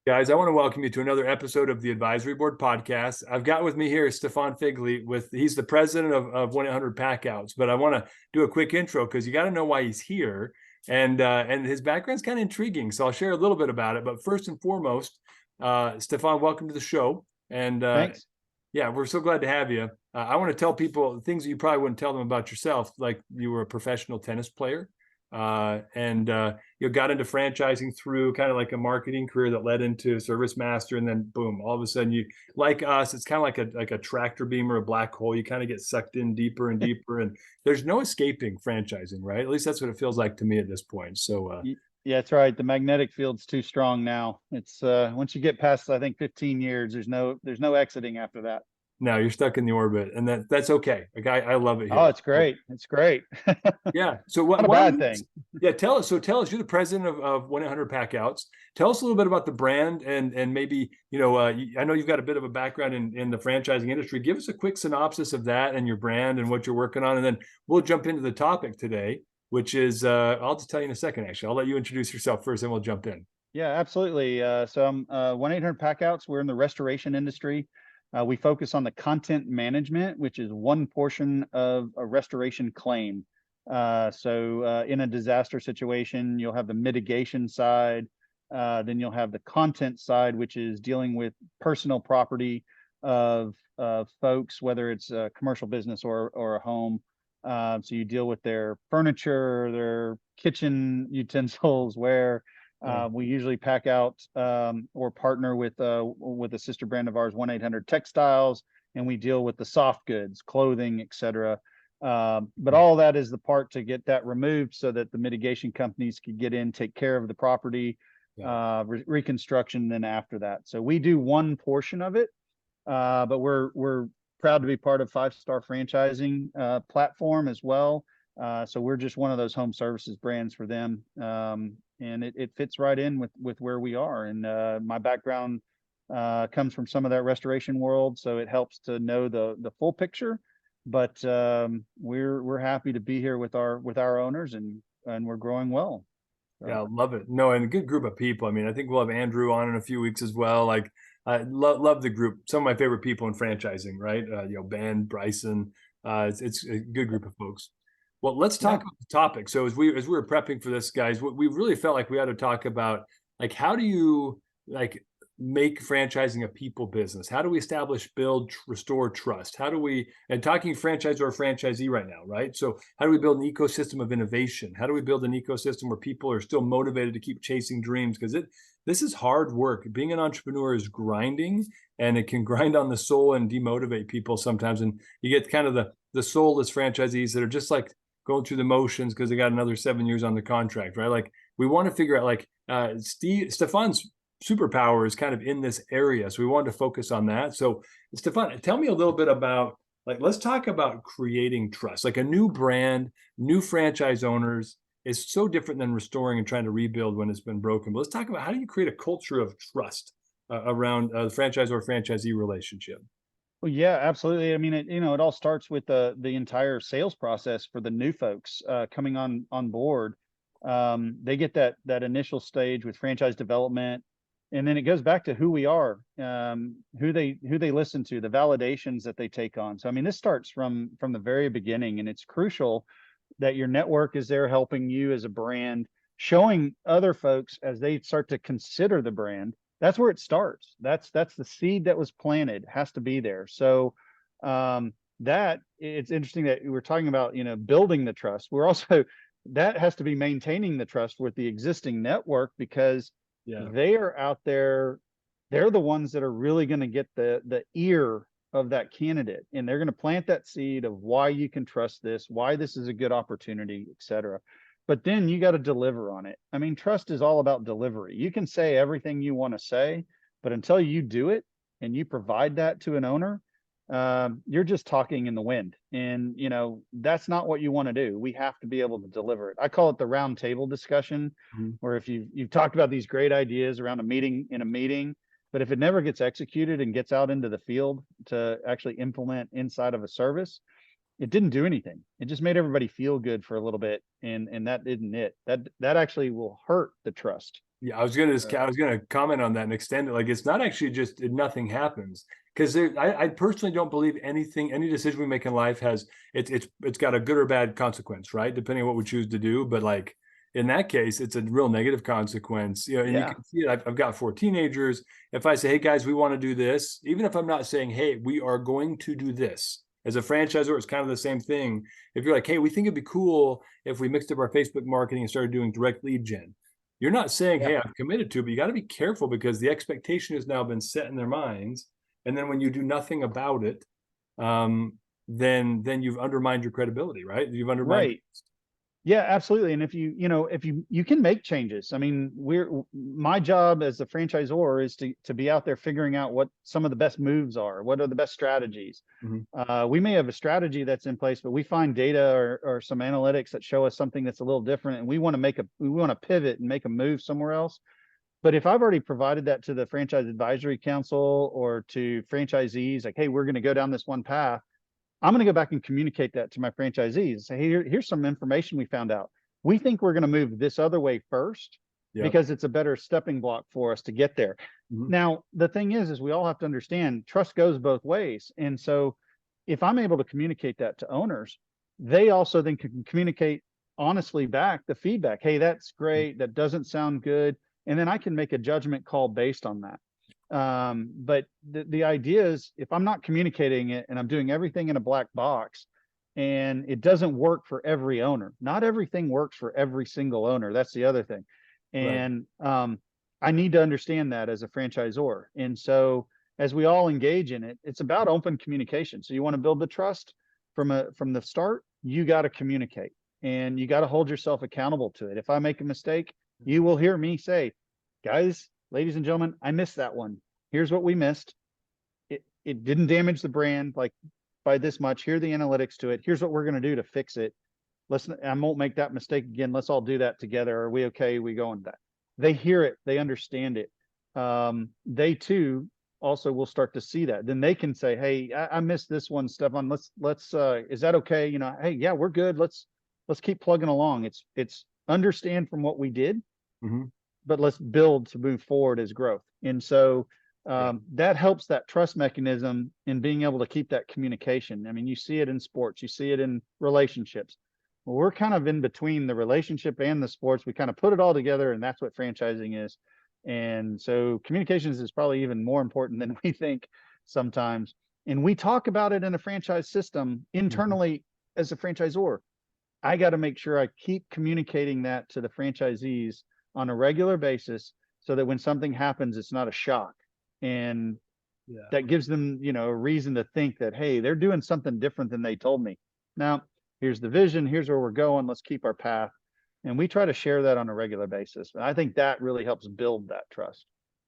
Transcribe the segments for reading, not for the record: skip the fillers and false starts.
Guys, I want to welcome you to another episode of the Advisory Board Podcast. I've got with me here Stefan Figley. He's the president of 1-800 Packouts, but I want to do a quick intro because you got to know why he's here, and his background's kind of intriguing. So I'll share a little bit about it. But first and foremost, Stefan, welcome to the show. And Thanks. yeah, we're so glad to have you. I want to tell people things that you probably wouldn't tell them about yourself, like you were a professional tennis player. And you got into franchising through kind of like a marketing career that led into service master, and then boom, all of a sudden you, like us, it's kind of like a tractor beam or a black hole. You kind of get sucked in deeper and deeper, and there's no escaping franchising, right? At least that's what it feels like to me at this point. So Yeah, that's right. The magnetic field's too strong now. It's once you get past, I think, 15 years, there's no exiting after that. now you're stuck in the orbit, and that's okay. Like I love it Oh, here. it's great. It's great. Yeah. So Not a bad thing. Yeah, tell us. So tell us, you're the president of 1-800 Packouts. Tell us a little bit about the brand, and maybe I know you've got a bit of a background in the franchising industry. Give us a quick synopsis of that and your brand and what you're working on, and then we'll jump into the topic today, which is I'll just tell you in a second. Actually, I'll let you introduce yourself first, and we'll jump in. Yeah, absolutely. So I'm 1-800 Packouts. We're in the restoration industry. We focus on the content management, which is one portion of a restoration claim. So in a disaster situation, you'll have the mitigation side. Then you'll have the content side, which is dealing with personal property of folks, whether it's a commercial business or a home. So you deal with their furniture, their kitchen utensils, where we usually pack out or partner with a sister brand of ours, 1-800 Textiles, and we deal with the soft goods, clothing, etc. But all that is the part to get that removed so that the mitigation companies can get in, take care of the property, reconstruction, then after that. So we do one portion of it, but we're proud to be part of 5-Star Franchising platform as well. So we're just one of those home services brands for them. And it fits right in with where we are. And my background comes from some of that restoration world, so it helps to know the full picture. But we're happy to be here with our owners, and we're growing well. So. Yeah, love it. No, and a good group of people. I mean, I think we'll have Andrew on in a few weeks as well. Like, I love the group. Some of my favorite people in franchising, right? Ben, Bryson. It's a good group of folks. Well, let's talk about the topic. So as we were prepping for this, guys, we really felt like we had to talk about, like, how do you make franchising a people business? How do we establish, build, restore trust? How do we, and talking franchisor or franchisee right now, right? So how do we build an ecosystem of innovation? How do we build an ecosystem where people are still motivated to keep chasing dreams? Because this is hard work. Being an entrepreneur is grinding, and it can grind on the soul and demotivate people sometimes. And you get kind of the soulless franchisees that are just like going through the motions because they got another 7 years on the contract, right? Like, we want to figure out, like, Stefan's superpower is kind of in this area, so we wanted to focus on that. So Stefan, tell me a little bit about, like, let's talk about creating trust. Like, a new brand, new franchise owners is so different than restoring and trying to rebuild when it's been broken. But let's talk about, how do you create a culture of trust around the franchise or franchisee relationship? Well, yeah, absolutely. I mean, it all starts with the entire sales process for the new folks coming on board. They get that initial stage with franchise development, and then it goes back to who we are, who they listen to, the validations that they take on. So I mean, this starts from the very beginning, and it's crucial that your network is there helping you as a brand, showing other folks as they start to consider the brand. That's where it starts. That's the seed that was planted, has to be there. So that it's interesting that we're talking about, building the trust. We're also, that has to be maintaining the trust with the existing network, because they are out there. They're the ones that are really going to get the ear of that candidate, and they're going to plant that seed of why you can trust this, why this is a good opportunity, etc. But then you got to deliver on it. I mean, trust is all about delivery. You can say everything you want to say, but until you do it and you provide that to an owner, you're just talking in the wind. And, that's not what you want to do. We have to be able to deliver it. I call it the round table discussion, where if you've talked about these great ideas around a meeting, but if it never gets executed and gets out into the field to actually implement inside of a service, it didn't do anything. It just made everybody feel good for a little bit, and that isn't it. That actually will hurt the trust Yeah, I was gonna comment on that and extend it. Like, it's not actually just nothing happens, because I personally don't believe any decision we make in life has it's got a good or bad consequence, right? Depending on what we choose to do. But like in that case, it's a real negative consequence, you know. And you Yeah. can see it. I've got 4 teenagers. If I say, hey guys, we want to do this, even if I'm not saying, hey, we are going to do this. As a franchisor, it's kind of the same thing. If you're like, hey, we think it'd be cool if we mixed up our Facebook marketing and started doing direct lead gen, you're not saying, Yeah. hey, I'm committed to, but you got to be careful because the expectation has now been set in their minds. And then when you do nothing about it, then you've undermined your credibility, right? You've undermined. Right. Yeah, absolutely. And if you can make changes. I mean, my job as a franchisor is to be out there figuring out what some of the best moves are, what are the best strategies. We may have a strategy that's in place, but we find data or some analytics that show us something that's a little different, and we want to pivot and make a move somewhere else. But if I've already provided that to the franchise advisory council or to franchisees, like, hey, we're going to go down this one path, I'm going to go back and communicate that to my franchisees and say, hey, here's some information we found out. We think we're going to move this other way first because it's a better stepping block for us to get there. Now, the thing is we all have to understand trust goes both ways. And so if I'm able to communicate that to owners, they also then can communicate honestly back the feedback. Hey, that's great. That doesn't sound good. And then I can make a judgment call based on that. But the idea is if I'm not communicating it and I'm doing everything in a black box and it doesn't work for every owner, not everything works for every single owner. That's the other thing. And I need to understand that as a franchisor. And so as we all engage in it, it's about open communication. So you want to build the trust from the start, you got to communicate and you got to hold yourself accountable to it. If I make a mistake, you will hear me say, guys, ladies and gentlemen, I missed that one. Here's what we missed. It didn't damage the brand like by this much. Here are the analytics to it. Here's what we're going to do to fix it. I won't make that mistake again. Let's all do that together. Are we okay? We go on that. They hear it. They understand it. They too also will start to see that. Then they can say, hey, I missed this one, Stefan. Let's is that okay? You know, hey, yeah, we're good. Let's keep plugging along. It's understand from what we did. But let's build to move forward as growth. And so that helps that trust mechanism in being able to keep that communication. I mean, you see it in sports, you see it in relationships. Well, we're kind of in between the relationship and the sports. We kind of put it all together, and that's what franchising is. And so communications is probably even more important than we think sometimes. And we talk about it in a franchise system internally as a franchisor. I got to make sure I keep communicating that to the franchisees on a regular basis so that when something happens, it's not a shock. And that gives them, you know, a reason to think that, hey, they're doing something different than they told me. Now, here's the vision. Here's where we're going. Let's keep our path. And we try to share that on a regular basis. And I think that really helps build that trust.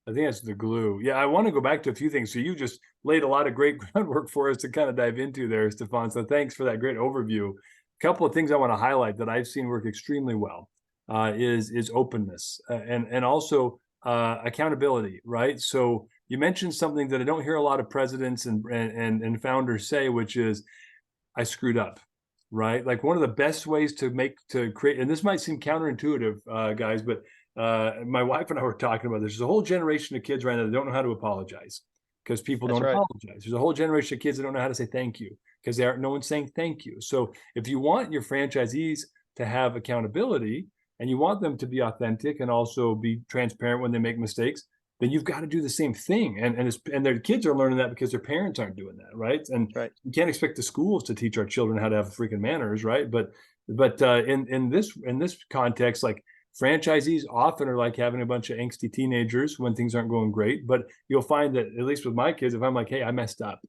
I think that's the glue. Yeah, I want to go back to a few things. So you just laid a lot of great groundwork for us to kind of dive into there, Stefan. So thanks for that great overview. A couple of things I want to highlight that I've seen work extremely well is openness and also accountability, right? So you mentioned something that I don't hear a lot of presidents and founders say, which is, I screwed up, right? Like one of the best ways to create, and this might seem counterintuitive, guys, but my wife and I were talking about this. There's a whole generation of kids right now that don't know how to apologize because people don't apologize. There's a whole generation of kids that don't know how to say thank you because no one's saying thank you. So if you want your franchisees to have accountability and you want them to be authentic and also be transparent when they make mistakes, then you've got to do the same thing. And their kids are learning that because their parents aren't doing that, right? And you can't expect the schools to teach our children how to have freaking manners, right? But in this context, like franchisees often are like having a bunch of angsty teenagers when things aren't going great. But you'll find that at least with my kids, if I'm like, hey, I messed up,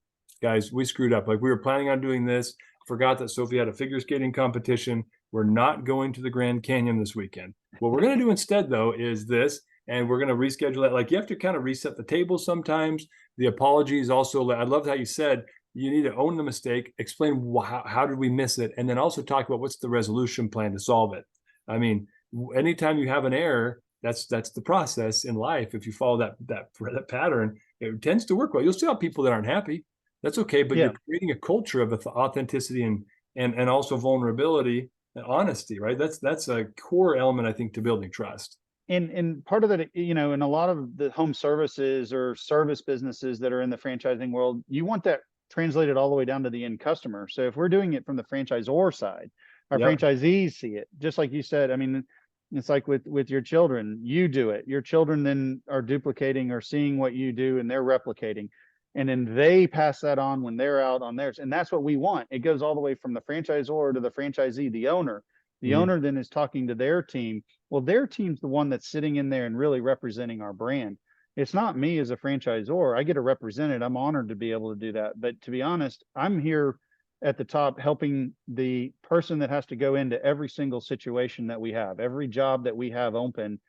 guys, we screwed up. Like we were planning on doing this. Forgot that Sophie had a figure skating competition. We're not going to the Grand Canyon this weekend. What we're going to do instead, though, is this, and we're going to reschedule that. Like you have to kind of reset the table sometimes. The apologies also, I loved how you said you need to own the mistake, explain how did we miss it, and then also talk about what's the resolution plan to solve it. I mean, anytime you have an error, that's the process in life. If you follow that pattern, it tends to work well. You'll still have people that aren't happy. That's okay, but you're creating a culture of authenticity and also vulnerability and honesty, right? That's a core element, I think, to building trust. and part of that, you know, in a lot of the home services or service businesses that are in the franchising world, you want that translated all the way down to the end customer. So if we're doing it from the franchisor side, our Yep. franchisees see it, just like you said. I mean, it's like with your children, you do it. Your children then are duplicating or seeing what you do, and they're replicating. And then they pass that on when they're out on theirs. And that's what we want. It goes all the way from the franchisor to the franchisee, the owner. The Mhm. owner then is talking to their team. Well, their team's the one that's sitting in there and really representing our brand. It's not me as a franchisor. I get to represent it. I'm honored to be able to do that. But to be honest, I'm here at the top helping the person that has to go into every single situation that we have, every job that we have open.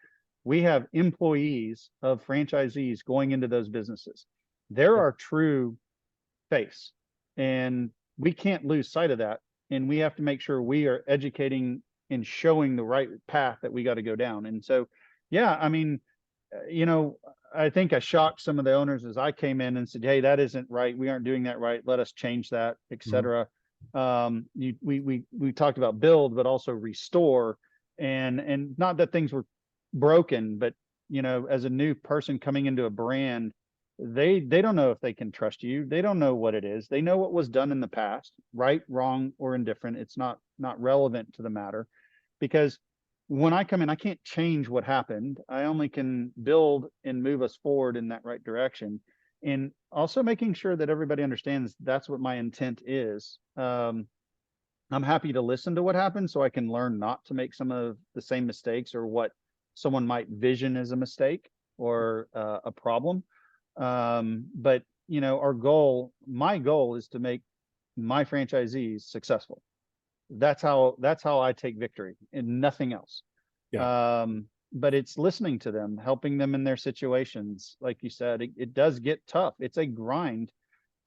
We have employees of franchisees going into those businesses. They're our true face, and we can't lose sight of that. And we have to make sure we are educating and showing the right path that we got to go down. And so, yeah, I mean, you know, I think I shocked some of the owners as I came in and said, "Hey, that isn't right. We aren't doing that right. Let us change that, Mhm. etc." We talked about build, but also restore, and not that things were broken, but you know, as a new person coming into a brand, they don't know if they can trust you. They don't know what it is. They know what was done in the past, right, wrong, or indifferent. It's not relevant to the matter, because when I come in, I can't change what happened. I only can build and move us forward in that right direction. And also making sure that everybody understands that's what my intent is. I'm happy to listen to what happened so I can learn not to make some of the same mistakes or what someone might vision as a mistake or a problem. But you know, my goal is to make my franchisees successful. That's how I take victory and nothing else. Yeah. But it's listening to them, helping them in their situations. Like you said, it does get tough. It's a grind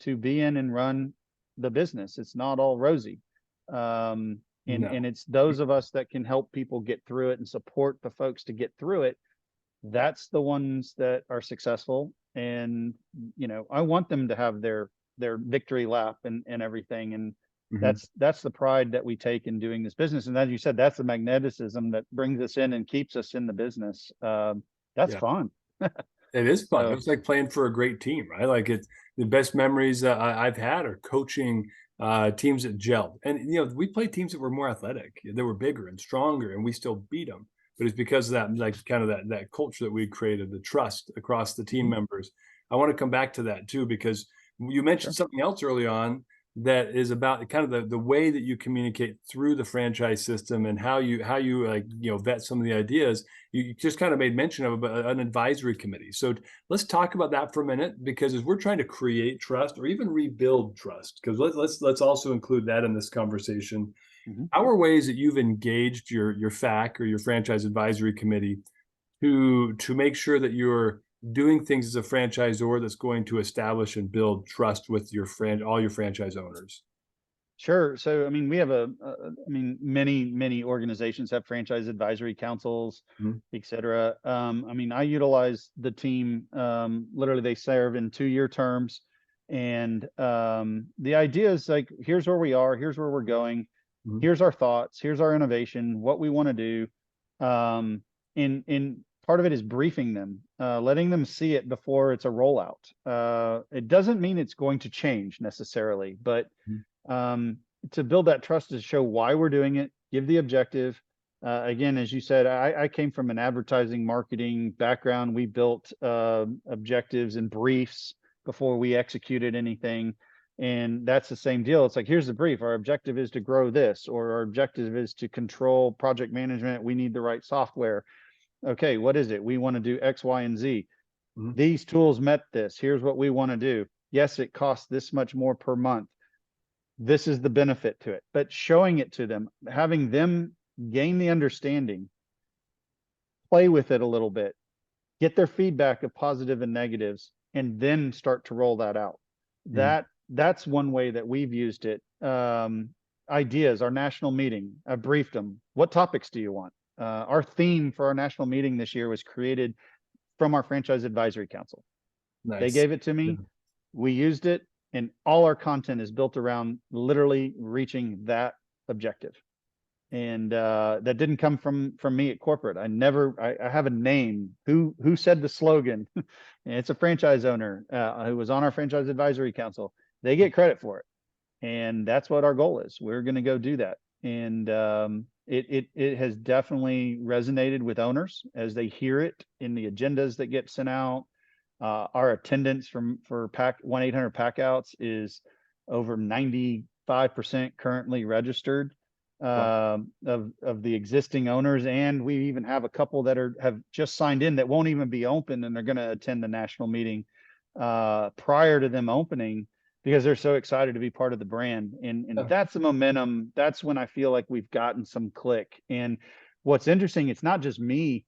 to be in and run the business. It's not all rosy. And No. it's those of us that can help people get through it and support the folks to get through it. That's the ones that are successful. And you know, I want them to have their victory lap and everything. And Mhm. that's the pride that we take in doing this business. And as you said, that's the magneticism that brings us in and keeps us in the business. That's Yeah. fun. It is fun. It So was like playing for a great team, right? Like it's the best memories I've had are coaching teams that gelled. And you know, we played teams that were more athletic, that were bigger and stronger, and we still beat them. But it's because of that, like kind of that culture that we created, the trust across the team mhm, members. I want to come back to that too, because you mentioned sure. something else early on that is about kind of the way that you communicate through the franchise system and how you like vet some of the ideas. You just kind of made mention of an advisory committee. So let's talk about that for a minute, because as we're trying to create trust or even rebuild trust, because let's also include that in this conversation. Mhm. How are ways that you've engaged your FAC or your franchise advisory committee to make sure that you're doing things as a franchisor that's going to establish and build trust with all your franchise owners? Sure. So, I mean, we have I mean, many organizations have franchise advisory councils, Mhm. et cetera. I mean, I utilize the team. Literally, they serve in 2-year terms. And the idea is like, here's where we are, here's where we're going, Mhm. here's our thoughts, here's our innovation, what we want to do. And part of it is briefing them, letting them see it before it's a rollout. It doesn't mean it's going to change necessarily, but Mhm. um, to build that trust, to show why we're doing it, give the objective. Again, as you said, I came from an advertising marketing background. We built objectives and briefs before we executed anything. And that's the same deal. It's like, here's the brief. Our objective is to grow this, or our objective is to control project management. We need the right software. Okay, what is it? We want to do X, Y, and Z. Mhm. These tools met this. Here's what we want to do. Yes, it costs this much more per month. This is the benefit to it, but showing it to them, having them gain the understanding, play with it a little bit, get their feedback of positive and negatives, and then start to roll that out. Mhm. That's one way that we've used it. Ideas, our national meeting, I briefed them. What topics do you want? Our theme for our national meeting this year was created from our franchise advisory council. They Nice. gave it to Yeah. me. We used it, and all our content is built around literally reaching that objective. And that didn't come from me at corporate. I have a name. Who said the slogan? And it's a franchise owner who was on our franchise advisory council. They get credit for it, and that's what our goal is. We're going to go do that. And it has definitely resonated with owners as they hear it in the agendas that get sent out. Our attendance for 1-800 packouts is over 95% currently registered of the existing owners, and we even have a couple that have just signed in that won't even be open, and they're going to attend the national meeting prior to them opening, because they're so excited to be part of the brand. And that's the momentum. That's when I feel like we've gotten some click. And what's interesting, it's not just me,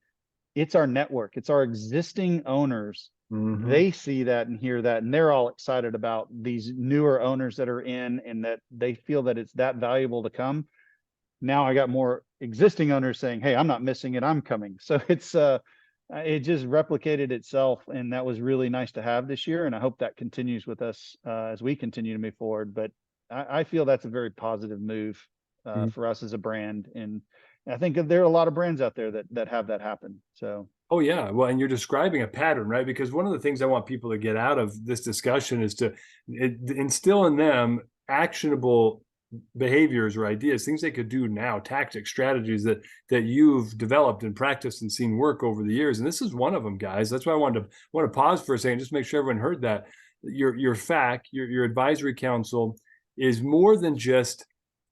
it's our network, it's our existing owners. They see that and hear that, and they're all excited about these newer owners that are in, and that they feel that it's that valuable to come. Now I got more existing owners saying, hey, I'm not missing it, I'm coming. So it just replicated itself, and that was really nice to have this year. And I hope that continues with us as we continue to move forward. But I feel that's a very positive move for us as a brand. And I think there are a lot of brands out there that have that happen. So. Oh yeah, well, and you're describing a pattern, right? Because one of the things I want people to get out of this discussion is to instill in them actionable behaviors or ideas, things they could do now, tactics, strategies that you've developed and practiced and seen work over the years. And this is one of them, guys. That's why I want to pause for a second, just make sure everyone heard that. Your FAC, your advisory council, is more than just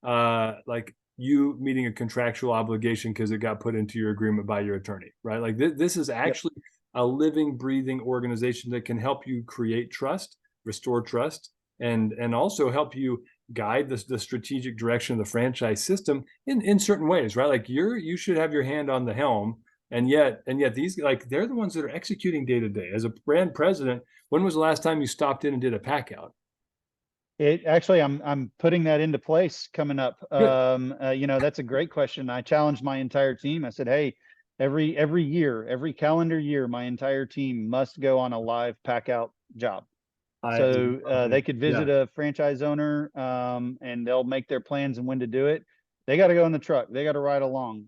like you meeting a contractual obligation because it got put into your agreement by your attorney, right? Like this is actually a living, breathing organization that can help you create trust, restore trust, and also help you guide the strategic direction of the franchise system in certain ways, right? Like you should have your hand on the helm, and yet these, like, they're the ones that are executing day to day. As a brand president, when was the last time you stopped in and did a pack out? It actually, I'm putting that into place coming up. That's a great question. I challenged my entire team. I said, hey, every year, every calendar year, my entire team must go on a live pack out job. So they could visit a franchise owner and they'll make their plans and when to do it. They got to go in the truck. They got to ride along.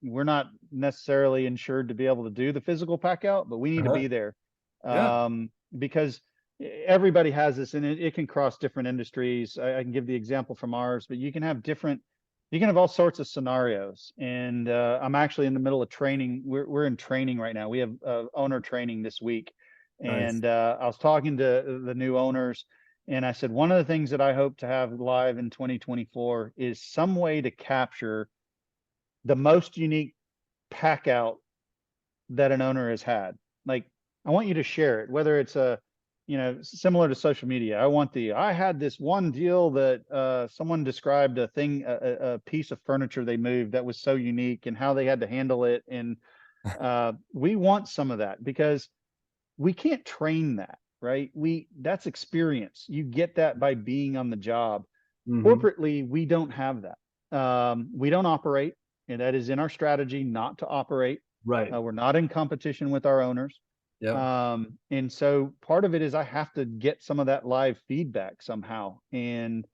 We're not necessarily insured to be able to do the physical pack out, but we need to be there because everybody has this, and it can cross different industries. I can give the example from ours, but you can have all sorts of scenarios. And I'm actually in the middle of training. We're in training right now. We have owner training this week. And I was talking to the new owners, and I said, one of the things that I hope to have live in 2024 is some way to capture the most unique pack out that an owner has had. Like, I want you to share it, whether it's similar to social media. I had this one deal that someone described a piece of furniture they moved that was so unique and how they had to handle it. And we want some of that, because we can't train that, right? That's experience. You get that by being on the job. Corporately, we don't have that. We don't operate, and that is in our strategy not to operate. Right. We're not in competition with our owners. And so part of it is I have to get some of that live feedback somehow. And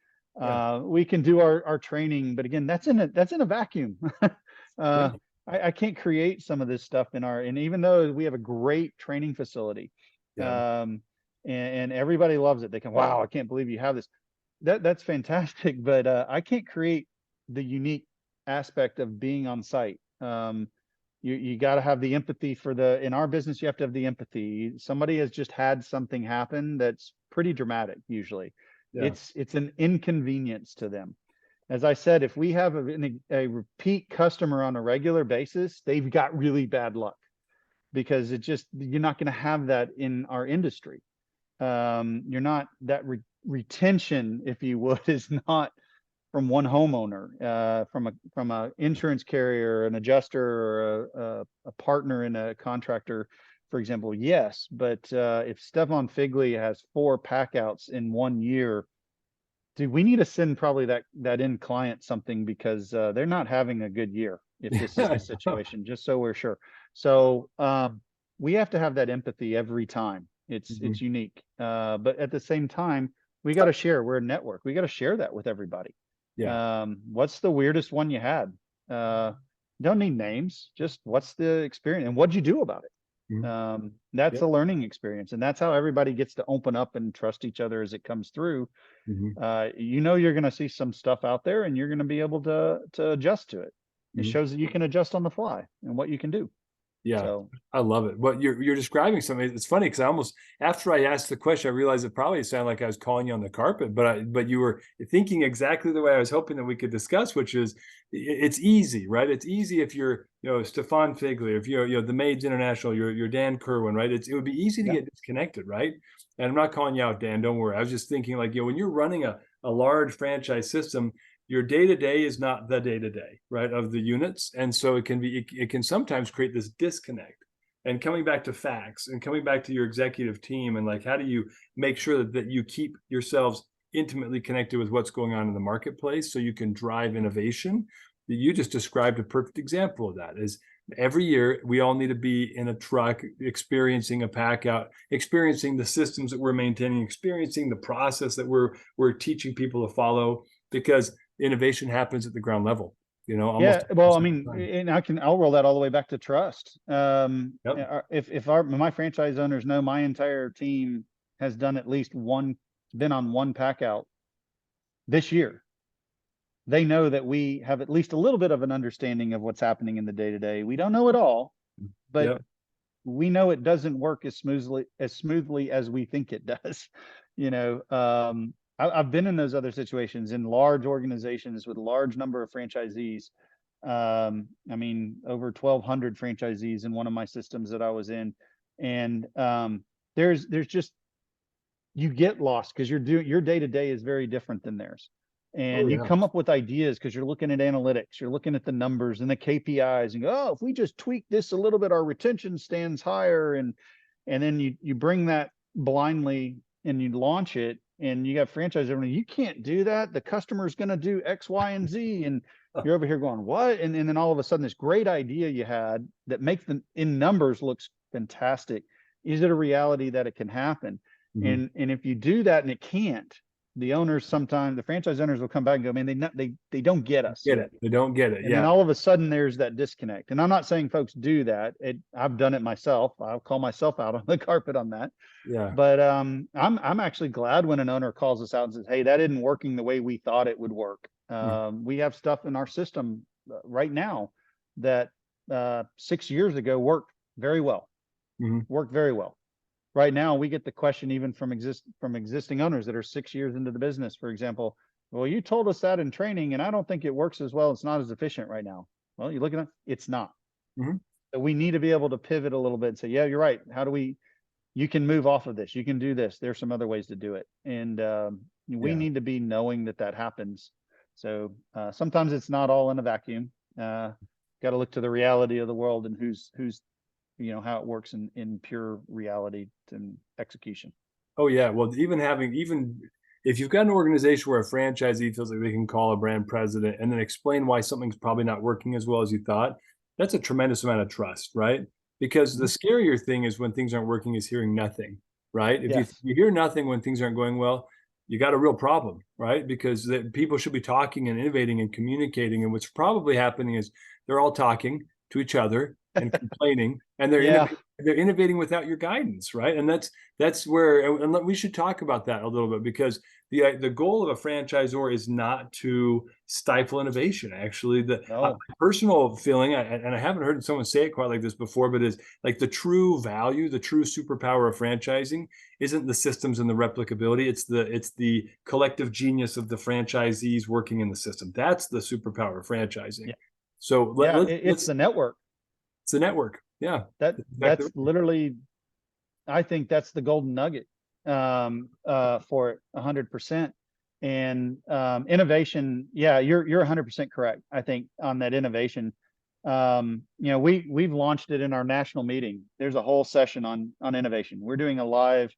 we can do our training, but again, that's in a vacuum. I can't create some of this stuff and even though we have a great training facility, and everybody loves it. They can, wow, I can't believe you have this. That's fantastic, but I can't create the unique aspect of being on site. You got to have the empathy in our business, you have to have the empathy. Somebody has just had something happen that's pretty dramatic. Usually it's an inconvenience to them. As I said, if we have a repeat customer on a regular basis, they've got really bad luck, because you're not going to have that in our industry. You're not that retention, if you would, is not from one homeowner, from a insurance carrier, an adjuster, or a partner in a contractor, for example. Yes, but if Stefan Figley has 4 packouts in 1 year, dude, we need to send probably that end client something, because they're not having a good year if this is the situation, just so we're sure. So we have to have that empathy every time. It's unique. But at the same time, we got to share. We're a network. We got to share that with everybody. Yeah. What's the weirdest one you had? Don't need names, just what's the experience and what'd you do about it? Mhm. That's Yep. a learning experience, and that's how everybody gets to open up and trust each other as it comes through. Mhm. You're going to see some stuff out there, and you're going to be able to adjust to it. It Mhm. shows that you can adjust on the fly and what you can do. Yeah, So I love it. What you're describing something. It's funny because I almost after I asked the question, I realized it probably sounded like I was calling you on the carpet, but you were thinking exactly the way I was hoping that we could discuss, which is it's easy, right? It's easy if you're Stefan Figley, if you're the Maids International, you're Dan Kerwin, right? It would be easy to yeah, get disconnected, right? And I'm not calling you out, Dan. Don't worry. I was just thinking like when you're running a large franchise system, your day to day is not the day to day, right, of the units, and so it can sometimes create this disconnect. And coming back to facts and coming back to your executive team and like how do you make sure that you keep yourselves intimately connected with what's going on in the marketplace so you can drive innovation. You just described a perfect example of that. Is every year we all need to be in a truck experiencing a pack out, experiencing the systems that we're maintaining, experiencing the process that we're teaching people to follow, because innovation happens at the ground level, yeah. almost Well, I 100% of mean, the time. and I'll roll that all the way back to trust. Yep. If my franchise owners know my entire team has done at least one, been on one pack out this year, they know that we have at least a little bit of an understanding of what's happening in the day to day. We don't know it all, but Yep. we know it doesn't work as smoothly as we think it does. I've been in those other situations in large organizations with a large number of franchisees. I mean, over 1,200 franchisees in one of my systems that I was in, and there's just you get lost because your day to day is very different than theirs. Oh And you yeah. come up with ideas because you're looking at analytics, you're looking at the numbers and the KPIs and go, oh, if we just tweak this a little bit, our retention stands higher. And then you bring that blindly and you launch it and you got franchise owner, you can't do that. The customer's going to do X, Y, and Z. And you're over here going, what? And then all of a sudden, this great idea you had that makes them in numbers looks fantastic. Is it a reality that it can happen? Mhm. And if you do that and it can't, the owners sometimes the franchise owners will come back and go, man, they don't get us Get yet. it. They don't get it. And then Yeah. all of a sudden there's that disconnect. And I'm not saying folks do that. I've done it myself. I'll call myself out on the carpet on that. Yeah. But I'm actually glad when an owner calls us out and says, hey, that isn't working the way we thought it would work. Mhm. We have stuff in our system right now that 6 years ago very well, Mhm. worked very well. Right now we get the question even from existing owners that are 6 years into the business, for example. Well, you told us that in training and I don't think it works as well. It's not as efficient right now. Well, you look at it, it's not. Mhm. So we need to be able to pivot a little bit and say, yeah, you're right. You can move off of this, you can do this, there's some other ways to do it. And we Yeah. need to be knowing that happens. So sometimes it's not all in a vacuum. Got to look to the reality of the world and who's how it works in pure reality and execution. Oh yeah. Well, even if you've got an organization where a franchisee feels like they can call a brand president and then explain why something's probably not working as well as you thought, that's a tremendous amount of trust, right? Because the Mhm. scarier thing is when things aren't working is hearing nothing, right? If Yes. you hear nothing when things aren't going well, you got a real problem, right? Because people should be talking and innovating and communicating, and what's probably happening is they're all talking to each other and complaining, and Yeah. they're innovating without your guidance, right? And that's where, and we should talk about that a little bit, because the goal of a franchisor is not to stifle innovation. Actually, the No. personal feeling, and I haven't heard someone say it quite like this before, but is like the true value, the true superpower of franchising isn't the systems and the replicability. It's the collective genius of the franchisees working in the system. That's the superpower of franchising. Yeah. So Yeah. It's let's the network. it's the network. Yeah, that's exactly That's right. literally, I think that's the golden nugget for it 100%. And innovation, yeah, you're 100% correct. I think on that innovation, we've launched it in our national meeting. There's a whole session on innovation. We're doing a live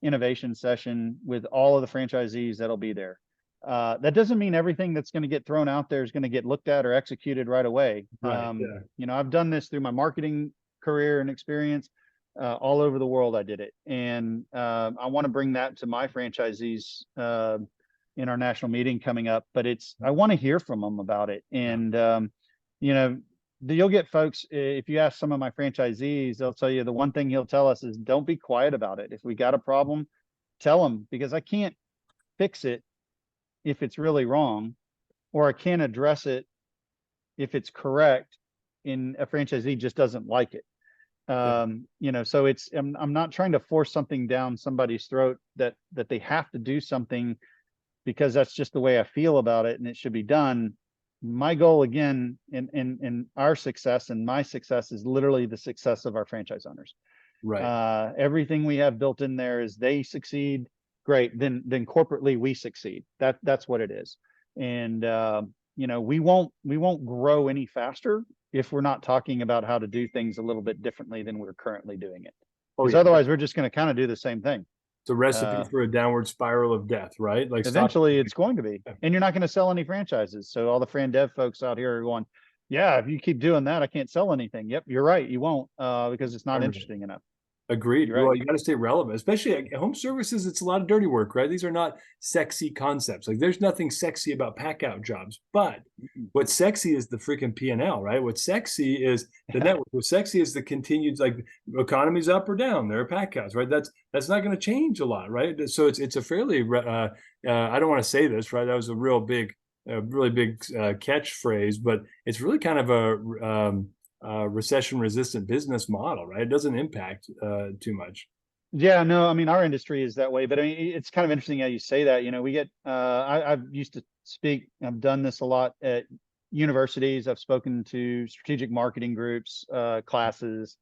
innovation session with all of the franchisees that'll be there. That doesn't mean everything that's going to get thrown out there is going to get looked at or executed right away. Right. Yeah. I've done this through my marketing career and experience. All over the world, I did it, and I want to bring that to my franchisees in our national meeting coming up, but I want to hear from them about it. And, you know, you'll get folks, if you ask some of my franchisees, they'll tell you the one thing he'll tell us is don't be quiet about it. If we got a problem, tell them, because I can't fix it if it's really wrong, or I can't address it if it's correct and a franchisee just doesn't like it. You know, so I'm not trying to force something down somebody's throat that they have to do something because that's just the way I feel about it and it should be done. My goal, again, in our success and my success is literally the success of our franchise owners. Right. Everything we have built in there is they succeed, great. Then corporately we succeed. That's what it is. And you know, we won't grow any faster if we're not talking about how to do things a little bit differently than we're currently doing it. Because otherwise we're just going to kind of do the same thing. It's a recipe for a downward spiral of death, right? Like eventually it's going to be, and you're not going to sell any franchises. So all the Fran Dev folks out here are going, yeah, if you keep doing that, I can't sell anything. Yep, you're right. You won't, because it's not interesting enough. Agreed. Right. Well, you got to stay relevant, especially at home services. It's a lot of dirty work, right? These are not sexy concepts. Like there's nothing sexy about pack out jobs, but what's sexy is the freaking P&L, right? What's sexy is the network. What's sexy is the continued, like, economy's up or down. There are pack outs, right? That's not going to change a lot, right? So it's a fairly, I don't want to say this, right? That was a really big catchphrase, but it's really kind of a recession-resistant business model, right? It doesn't impact too much. Yeah, no, I mean, our industry is that way, but I mean, it's kind of interesting how you say that. You know, we get, I've used to speak, I've done this a lot at universities. I've spoken to strategic marketing groups, classes,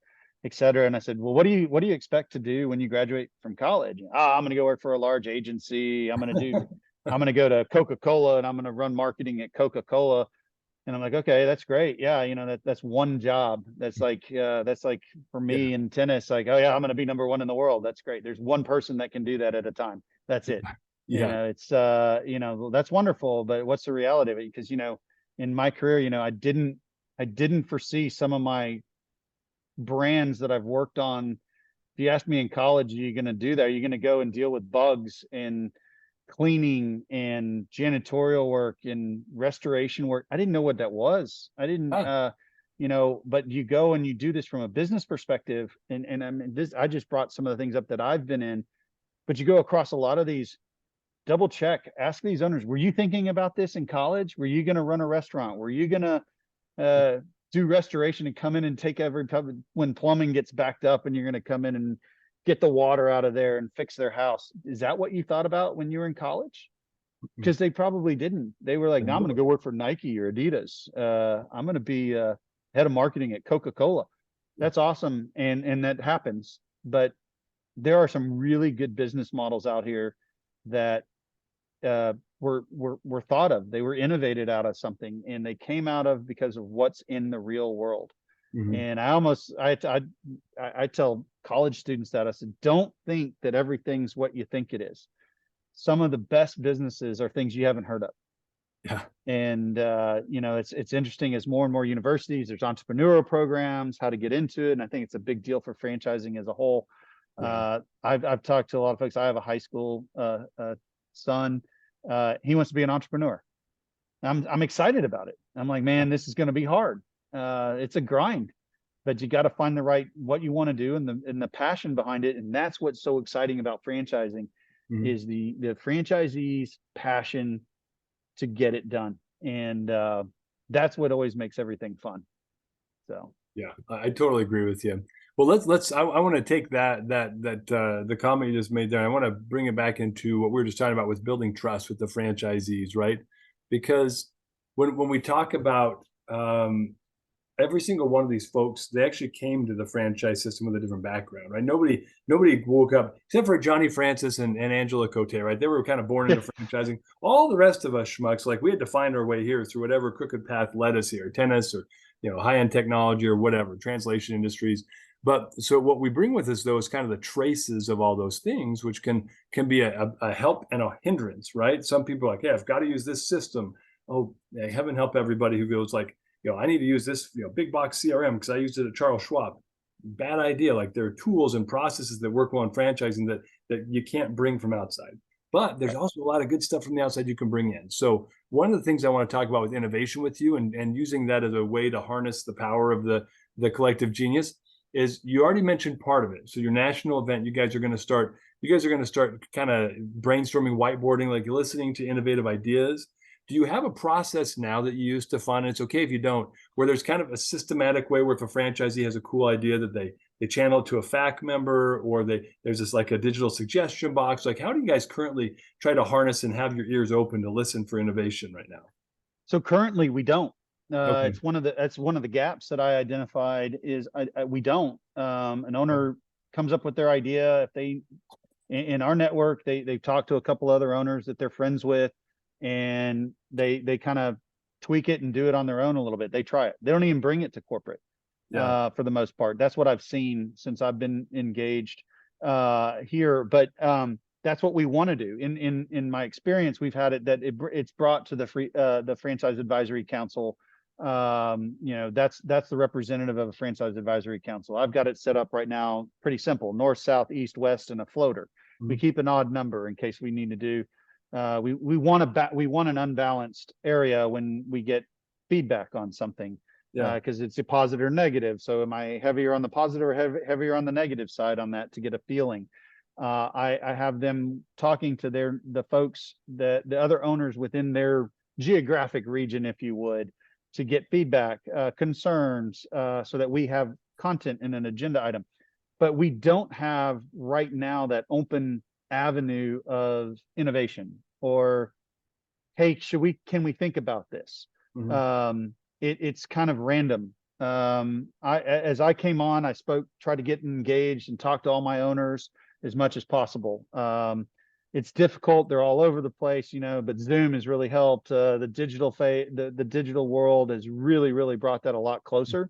et cetera. And I said, well, what do you expect to do when you graduate from college? I'm going to go work for a large agency. I'm going to go to Coca-Cola and I'm going to run marketing at Coca-Cola. And I'm like, okay, that's great. Yeah, you know, that's one job. That's like for me in tennis, like, oh yeah, I'm gonna be #1 in the world. That's great. There's one person that can do that at a time. That's it. Yeah. You know, it's you know, that's wonderful, but what's the reality of it? Because, you know, in my career, you know, I didn't foresee some of my brands that I've worked on. If you asked me in college, are you gonna do that? Are you gonna go and deal with bugs and cleaning and janitorial work and restoration work? I didn't know what that was. I didn't, you know, but you go and you do this from a business perspective. And I mean, I just brought some of the things up that I've been in, but you go across a lot of these, double check, ask these owners, were you thinking about this in college? Were you going to run a restaurant? Were you going to do restoration and come in and take when plumbing gets backed up and you're going to come in and get the water out of there and fix their house? Is that what you thought about when you were in college? Because they probably didn't. They were like, no, I'm going to go work for Nike or Adidas. I'm going to be head of marketing at Coca-Cola. That's awesome. And that happens. But there are some really good business models out here that were thought of. They were innovated out of something, and they came out of because of what's in the real world. And I tell college students that I said, don't think that everything's what you think it is. Some of the best businesses are things you haven't heard of. Yeah. And you know, it's interesting as more and more universities, there's entrepreneurial programs, how to get into it. And I think it's a big deal for franchising as a whole. Yeah. I've talked to a lot of folks. I have a high school son. He wants to be an entrepreneur. I'm excited about it. I'm like, man, this is going to be hard. It's a grind, but you got to find what you want to do and the passion behind it. And that's what's so exciting about franchising is the franchisee's passion to get it done. And that's what always makes everything fun. So, yeah, I totally agree with you. Well, I want to take the comment you just made there. I want to bring it back into what we were just talking about with building trust with the franchisees, right? Because when we talk about every single one of these folks, they actually came to the franchise system with a different background, right? Nobody woke up, except for Johnny Francis and Angela Cote, right? They were kind of born into franchising. All the rest of us schmucks, like, we had to find our way here through whatever crooked path led us here, tennis or, you know, high-end technology or whatever, translation industries. But so what we bring with us, though, is kind of the traces of all those things, which can be a help and a hindrance, right? Some people are like, yeah, I've got to use this system. Oh, heaven help everybody who goes like, you know, I need to use this, you know, big box CRM because I used it at Charles Schwab. Bad idea. Like, there are tools and processes that work well in franchising that you can't bring from outside. but there's also a lot of good stuff from the outside you can bring in. So one of the things I want to talk about with innovation with you, and using that as a way to harness the power of the collective genius, is you already mentioned part of it. So your national event, you guys are going to start kind of brainstorming, whiteboarding, like listening to innovative ideas. Do you have a process now that you use, Stefan? And it's okay if you don't, where there's kind of a systematic way where if a franchisee has a cool idea that they channel it to a FAQ member, or there's this like a digital suggestion box. Like, how do you guys currently try to harness and have your ears open to listen for innovation right now? So currently we don't. Okay. It's that's one of the gaps that I identified is we don't. An owner comes up with their idea. If they in our network, they've talked to a couple other owners that they're friends with, and they kind of tweak it and do it on their own a little bit. They try it. They don't even bring it to corporate for the most part. That's what I've seen since I've been engaged here. But that's what we want to do. In my experience, we've had it that it's brought to the Franchise Advisory Council. That's the representative of a Franchise Advisory Council. I've got it set up right now, pretty simple: north, south, east, west, and a floater. We keep an odd number in case we need to do. We want an unbalanced area when we get feedback on something, because it's a positive or negative. So am I heavier on the positive or heavier on the negative side on that to get a feeling? I have them talking to the folks, the other owners within their geographic region, if you would, to get feedback, concerns, so that we have content in an agenda item. But we don't have right now that open avenue of innovation, or, hey, can we think about this? It's kind of random. As I came on, I tried to get engaged and talk to all my owners as much as possible. It's difficult. They're all over the place, but Zoom has really helped. The digital world has really, really brought that a lot closer.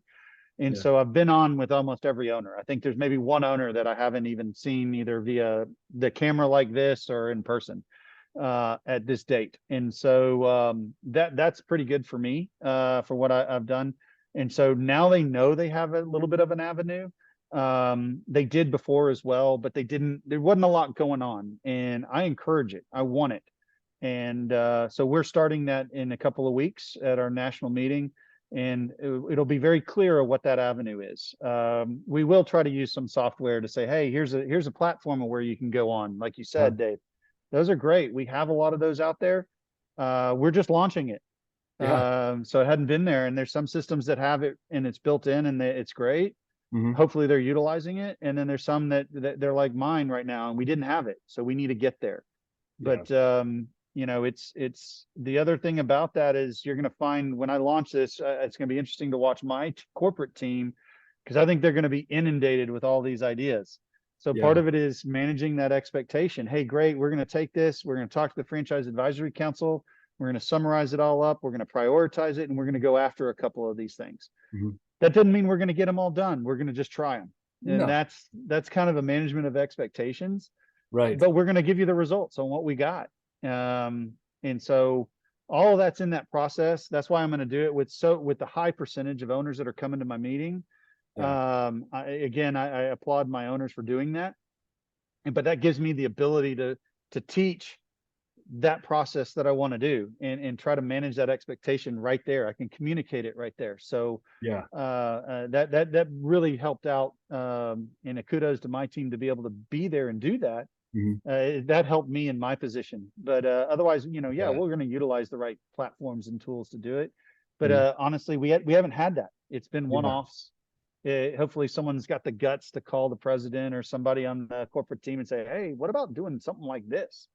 And so I've been on with almost every owner. I think there's maybe one owner that I haven't even seen either via the camera like this or in person at this date. And so that's pretty good for me for what I've done. And so now they know they have a little bit of an avenue. They did before as well, but there wasn't a lot going on, and I encourage it. I want it. And so we're starting that in a couple of weeks at our national meeting, and it'll be very clear what that avenue is. We will try to use some software to say, hey, here's a platform where you can go on. Like you said, Dave, those are great. We have a lot of those out there. We're just launching it. So it hadn't been there, and there's some systems that have it and it's built in and it's great. Hopefully they're utilizing it. And then there's some that they're like mine right now, and we didn't have it. So we need to get there. But it's the other thing about that is you're going to find when I launch this, it's going to be interesting to watch my corporate team, because I think they're going to be inundated with all these ideas. So part of it is managing that expectation. Hey, great, we're going to take this. We're going to talk to the Franchise Advisory Council. We're going to summarize it all up. We're going to prioritize it, and we're going to go after a couple of these things. That doesn't mean we're going to get them all done. We're going to just try them. And that's kind of a management of expectations. Right. But we're going to give you the results on what we got. And so all of that's in that process. That's why I'm going to do it with the high percentage of owners that are coming to my meeting. I applaud my owners for doing that. But that gives me the ability to teach that process that I want to do and try to manage that expectation right there. I can communicate it right there. So that really helped out. And a kudos to my team to be able to be there and do that. That helped me in my position. But otherwise, we're going to utilize the right platforms and tools to do it. But honestly, we haven't had that. It's been one-offs. Hopefully someone's got the guts to call the president or somebody on the corporate team and say, hey, what about doing something like this?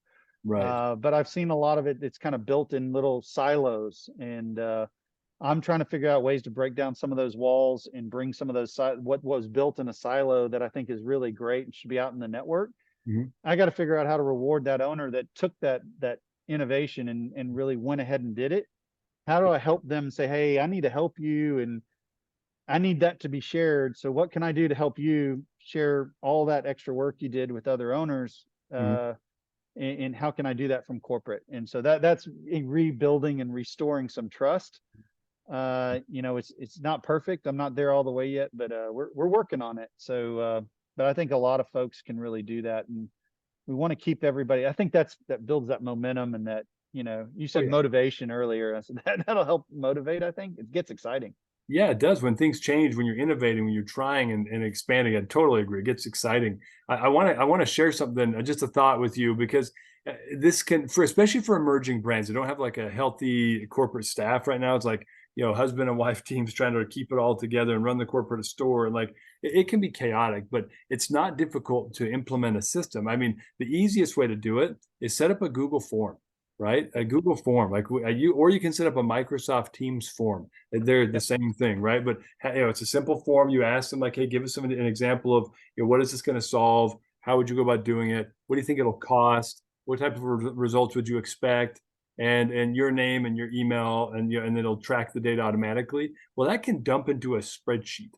Right. But I've seen a lot of it. It's kind of built in little silos, and I'm trying to figure out ways to break down some of those walls and bring some of those what was built in a silo that I think is really great and should be out in the network. I got to figure out how to reward that owner that took that innovation and really went ahead and did it. How do I help them say, hey, I need to help you, and I need that to be shared. So what can I do to help you share all that extra work you did with other owners? And how can I do that from corporate? And so that's rebuilding and restoring some trust. It's not perfect. I'm not there all the way yet, but we're working on it. So, but I think a lot of folks can really do that. And we want to keep everybody. I think that builds that momentum, and that, you Oh said yeah. motivation earlier. I said that'll help motivate. I think it gets exciting. Yeah, it does. When things change, when you're innovating, when you're trying and expanding, I totally agree. It gets exciting. I want to share something, just a thought with you, because this can, for especially for emerging brands that don't have like a healthy corporate staff right now. It's like, husband and wife teams trying to keep it all together and run the corporate store, and like it can be chaotic, but it's not difficult to implement a system. I mean, the easiest way to do it is set up a Google form, right? A Google form, like or you can set up a Microsoft Teams form. They're the Yep. same thing, right? But it's a simple form. You ask them like, hey, give us an example of, what is this going to solve? How would you go about doing it? What do you think it'll cost? What type of results would you expect? And your name and your email, and and it'll track the data automatically. Well, that can dump into a spreadsheet,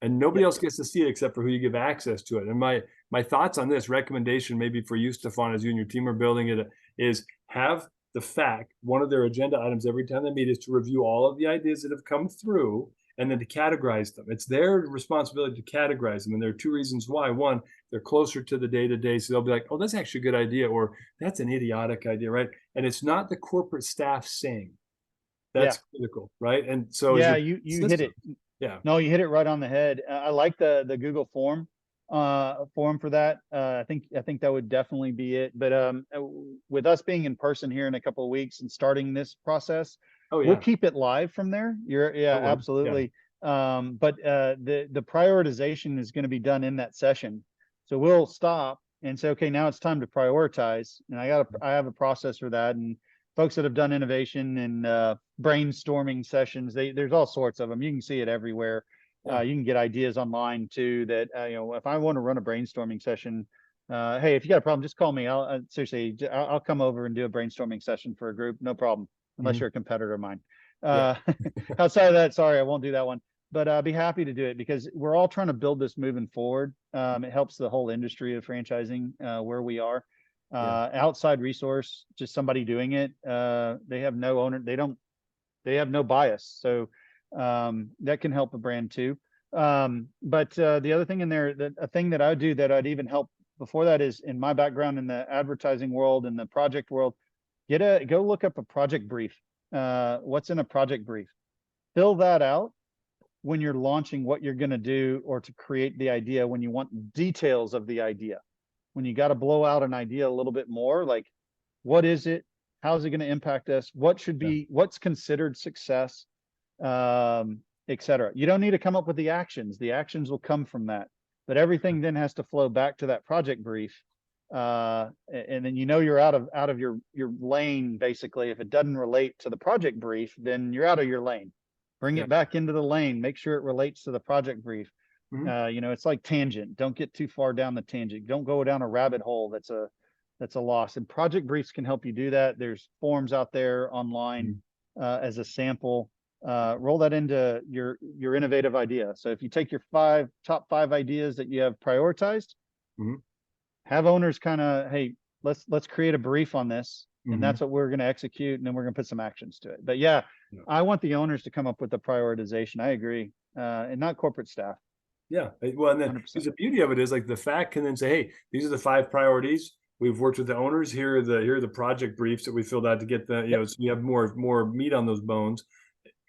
and nobody Yep. else gets to see it except for who you give access to it. And my thoughts on this recommendation, maybe for you, Stefan, as you and your team are building it, is have the fact one of their agenda items every time they meet is to review all of the ideas that have come through, and then to categorize them. It's their responsibility to categorize them. And there are two reasons why. One, they're closer to the day-to-day, so they'll be like, oh, that's actually a good idea, or that's an idiotic idea, right? And it's not the corporate staff saying. Yeah. That's critical, right? And so as Yeah. your You hit system, it. yeah. No, you hit it right on the head. I like the Google form for that. I think that would definitely be it. But with us being in person here in a couple of weeks and starting this process, Oh we'll yeah. keep it live from there. Yeah, That works. Yeah. absolutely. But the prioritization is going to be done in that session. So we'll stop and say, okay, now it's time to prioritize. And I have a process for that. And folks that have done innovation and brainstorming sessions, there's all sorts of them. You can see it everywhere. Yeah. You can get ideas online too. That if I want to run a brainstorming session, hey, if you got a problem, just call me. Seriously, I'll come over and do a brainstorming session for a group, no problem, unless Mhm. you're a competitor of mine. Yeah. Outside of that, sorry, I won't do that one. But I'd be happy to do it because we're all trying to build this moving forward. It helps the whole industry of franchising where we are. Yeah. Outside resource, just somebody doing it. They have no owner. They have no bias. So that can help a brand too. But the other thing in there, that a thing that I would do that I'd even help before that is, in my background in the advertising world and the project world, go look up a project brief. What's in a project brief? Fill that out when you're launching what you're going to do, or to create the idea, when you want details of the idea, when you got to blow out an idea a little bit more, like what is it? How's it going to impact us? Yeah. What's considered success? Etc. You don't need to come up with the actions. The actions will come from that. But everything then has to flow back to that project brief. And then you're out of your lane, basically. If it doesn't relate to the project brief, then you're out of your lane. Bring Yeah. it back into the lane. Make sure it relates to the project brief. Mhm. It's like tangent. Don't get too far down the tangent. Don't go down a rabbit hole that's a loss. And project briefs can help you do that. There's forms out there online Mhm. as a sample. Roll that into your innovative idea. So if you take your top five ideas that you have prioritized, Mhm. have owners kind of, hey, let's create a brief on this, and Mhm. that's what we're going to execute, and then we're going to put some actions to it. But yeah, Yeah. I want the owners to come up with the prioritization. I agree, and not corporate staff. Yeah. Well, and then 100%. because the beauty of it is like the fact can then say, hey, these are the 5 priorities. We've worked with the owners. Here are the project briefs that we filled out to get the, Yep. so you have more meat on those bones.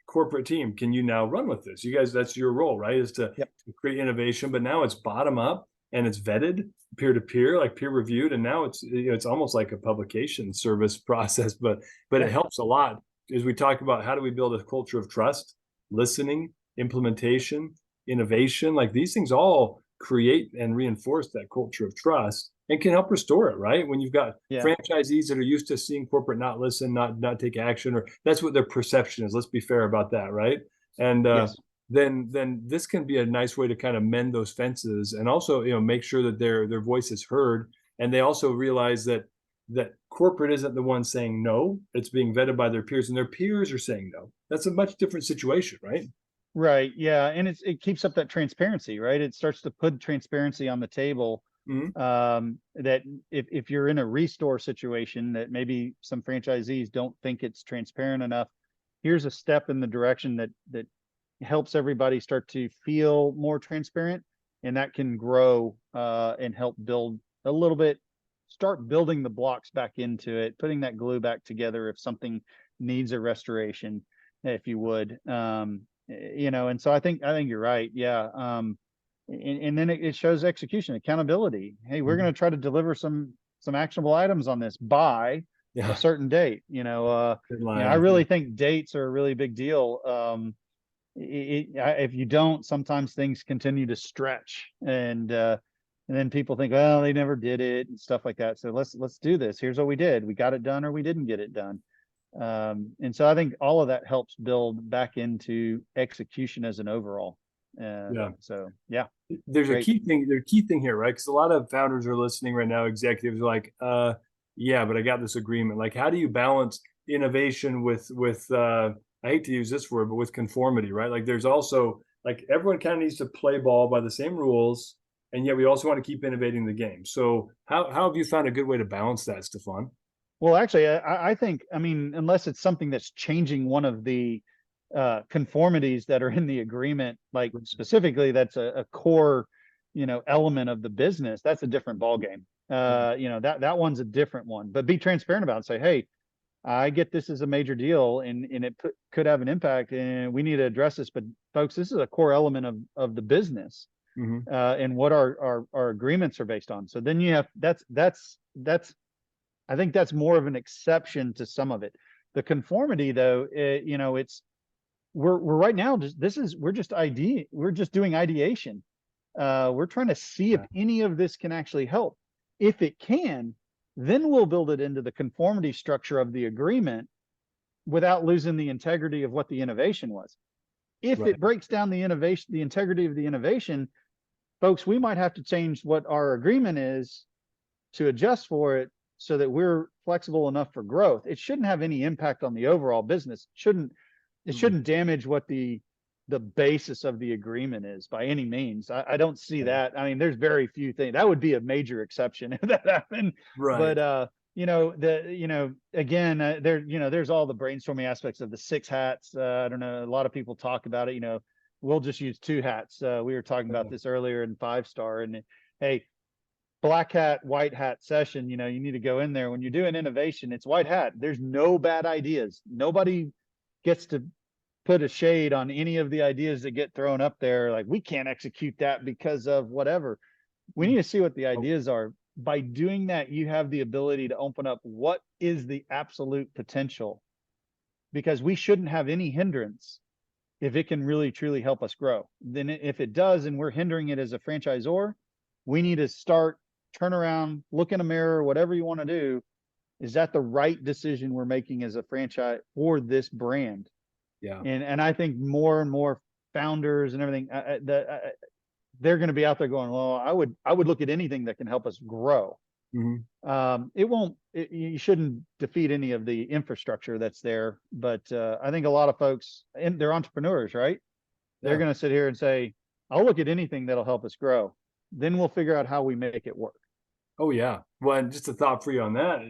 Corporate team, can you now run with this? You guys, that's your role, right? Is to Yep. create innovation, but now it's bottom up and it's vetted peer to peer, like peer reviewed, and now it's almost like a publication service process, but Yeah. it helps a lot as we talk about how do we build a culture of trust, listening, implementation, innovation. Like these things all create and reinforce that culture of trust and can help restore it, right? When you've got Yeah. franchisees that are used to seeing corporate not listen, not take action, or that's what their perception is. Let's be fair about that, right? And Yes. then this can be a nice way to kind of mend those fences, and also make sure that their voice is heard, and they also realize that corporate isn't the one saying no; it's being vetted by their peers, and their peers are saying no. That's a much different situation, right? Right. Yeah. And it keeps up that transparency, right? It starts to put transparency on the table. Mm-hmm. That if you're in a restore situation that maybe some franchisees don't think it's transparent enough, here's a step in the direction that helps everybody start to feel more transparent, and that can grow and help build a little bit start building the blocks back into it, putting that glue back together if something needs a restoration, if you would. And so I think you're right. Yeah. And then it shows execution, accountability. Hey, we're going to try to deliver some actionable items on this by a certain date. I really think dates are a really big deal. If you don't, sometimes things continue to stretch, and then people think, well, they never did it and stuff like that. So let's do this. Here's what we did. We got it done, or we didn't get it done. And so I think all of that helps build back into execution as an overall. So yeah, there's great. a key thing. There's a key thing here, right? Because a lot of founders are listening right now. Executives are like, yeah, but I got this agreement. Like, how do you balance innovation with I hate to use this word, but with conformity, right? Like, there's also like everyone kind of needs to play ball by the same rules, and yet we also want to keep innovating the game. So how have you found a good way to balance that, Stefan? Well, actually, I think, I mean, unless it's something that's changing one of the conformities that are in the agreement, like specifically that's a core, element of the business, that's a different ballgame. That one's a different one. But be transparent about it and say, hey, I get this is a major deal, and it could have an impact, and we need to address this. But folks, this is a core element of the business, and what our agreements are based on. So then you have that's I think that's more of an exception to some of it. The conformity, though, it's we're right now we're just doing ideation. We're trying to see if any of this can actually help. If it can, then we'll build it into the conformity structure of the agreement without losing the integrity of what the innovation was. If it breaks down the integrity of the innovation, folks, we might have to change what our agreement is to adjust for it so that we're flexible enough for growth. It shouldn't have any impact on the overall business. It shouldn't damage what the basis of the agreement is by any means. I don't see that. I mean, there's very few things that would be a major exception if that happened. Right. But again, there's all the brainstorming aspects of the 6 hats. I don't know. A lot of people talk about it. We'll just use 2 hats. We were talking about this earlier in 5-star, and hey, black hat, white hat session. You need to go in there when you're doing innovation. It's white hat. There's no bad ideas. Nobody gets to put a shade on any of the ideas that get thrown up there. Like, we can't execute that because of whatever. We need to see what the ideas are. By doing that, you have the ability to open up what is the absolute potential, because we shouldn't have any hindrance if it can really truly help us grow. Then if it does, and we're hindering it as a franchisor, we need to turn around, look in a mirror, whatever you want to do. Is that the right decision we're making as a franchise for this brand? Yeah. And I think more and more founders and everything, they're going to be out there going, well, I would look at anything that can help us grow. You shouldn't defeat any of the infrastructure that's there. But I think a lot of folks, and they're entrepreneurs, right? They're going to sit here and say, I'll look at anything that'll help us grow. Then we'll figure out how we make it work. Oh, yeah. Well, and just a thought for you on that,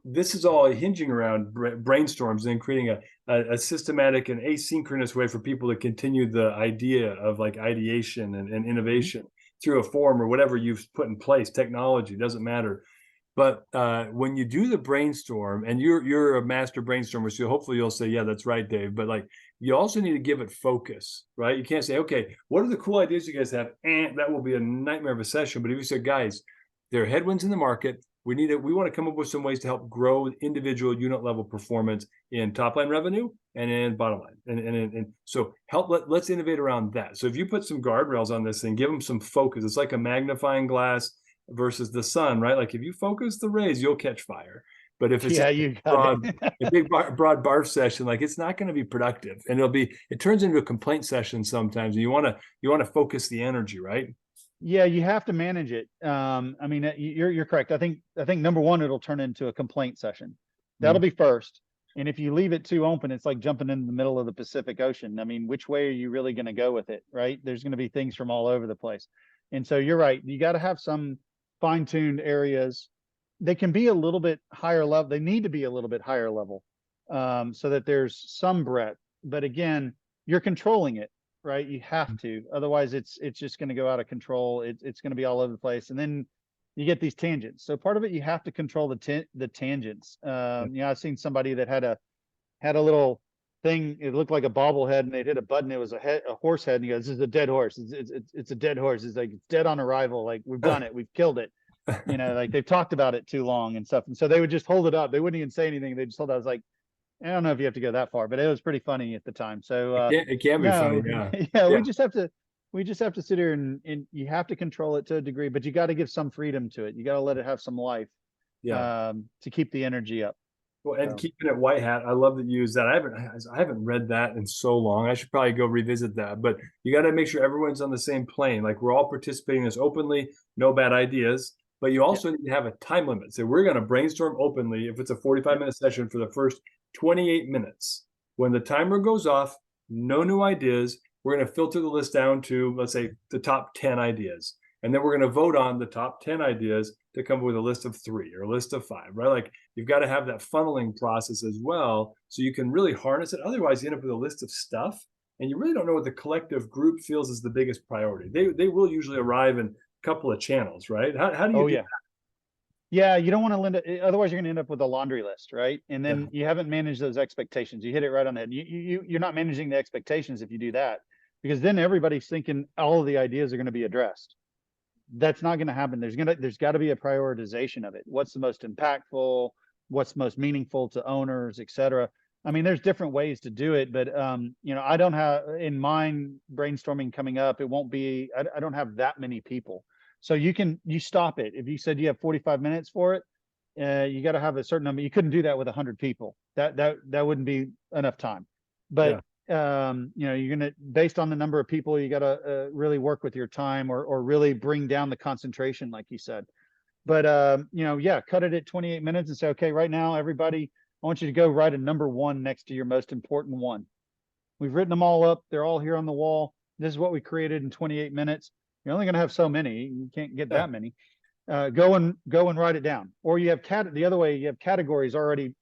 this is all hinging around brainstorms and creating a systematic and asynchronous way for people to continue the idea of like ideation and innovation through a form or whatever you've put in place. Technology doesn't matter. But when you do the brainstorm, and you're a master brainstormer, so hopefully you'll say, yeah, that's right, Dave. But like, you also need to give it focus, right? You can't say, okay, what are the cool ideas you guys have? And that will be a nightmare of a session. But if you say, guys, there are headwinds in the market. We want to come up with some ways to help grow individual unit level performance in top line revenue and in bottom line. And so let's innovate around that. So if you put some guardrails on this thing, give them some focus. It's like a magnifying glass versus the sun, right? Like, if you focus the rays, you'll catch fire. But if it's a big broad barf session, like, it's not going to be productive, and it turns into a complaint session sometimes. And you want to focus the energy, right? Yeah, you have to manage it. I mean, you're correct. I think number one, it'll turn into a complaint session. That'll be first. And if you leave it too open, it's like jumping in the middle of the Pacific Ocean. I mean, which way are you really going to go with it, right? There's going to be things from all over the place. And so you're right. You got to have some fine-tuned areas. They can be a little bit higher level. They need to be a little bit higher level, so that there's some breadth. But again, you're controlling it. Right, you have to. Otherwise, it's just going to go out of control. It's going to be all over the place. And then you get these tangents. So part of it, you have to control the tangents. I've seen somebody that had a little thing. It looked like a bobblehead, and they'd hit a button. It was a horse head, and he goes, "This is a dead horse. It's a dead horse. It's like, it's dead on arrival. Like, we've done it. We've killed it." Like, they've talked about it too long and stuff. And so they would just hold it up. They wouldn't even say anything. They just hold it. I was like, I don't know if you have to go that far, but it was pretty funny at the time. So it can be funny. yeah. We just have to sit here and you have to control it to a degree, but you got to give some freedom to it. You got to let it have some life, to keep the energy up. Well, and keeping it white hat, I love that you use that. I haven't read that in so long. I should probably go revisit that. But you got to make sure everyone's on the same plane. Like, we're all participating in this openly, no bad ideas. But you also need to have a time limit. So we're going to brainstorm openly if it's a 45-minute session for the first 28 minutes. When the timer goes off, no new ideas. We're going to filter the list down to, let's say, the top 10 ideas. And then we're going to vote on the top 10 ideas to come up with a list of 3 or a list of 5, right? Like, you've got to have that funneling process as well, so you can really harness it. Otherwise, you end up with a list of stuff, and you really don't know what the collective group feels is the biggest priority. They will usually arrive in a couple of channels, right? How do you do that? Yeah, you don't want to lend it. Otherwise, you're going to end up with a laundry list, right? And then you haven't managed those expectations. You hit it right on the head. You're not managing the expectations if you do that, because then everybody's thinking all of the ideas are going to be addressed. That's not going to happen. There's got to be a prioritization of it. What's the most impactful? What's most meaningful to owners, et cetera. I mean, there's different ways to do it, but I don't have in mind brainstorming coming up. It won't be. I don't have that many people, so you stop it. If you said you have 45 minutes for it, you got to have a certain number. You couldn't do that with 100 people. That wouldn't be enough time. But you're gonna, based on the number of people, you got to really work with your time, or really bring down the concentration, like you said. But cut it at 28 minutes and say, okay, right now, everybody, I want you to go write a number 1 next to your most important one. We've written them all up. They're all here on the wall. This is what we created in 28 minutes. You're only going to have so many. You can't get that many. Go and write it down. Or you have the other way, you have categories already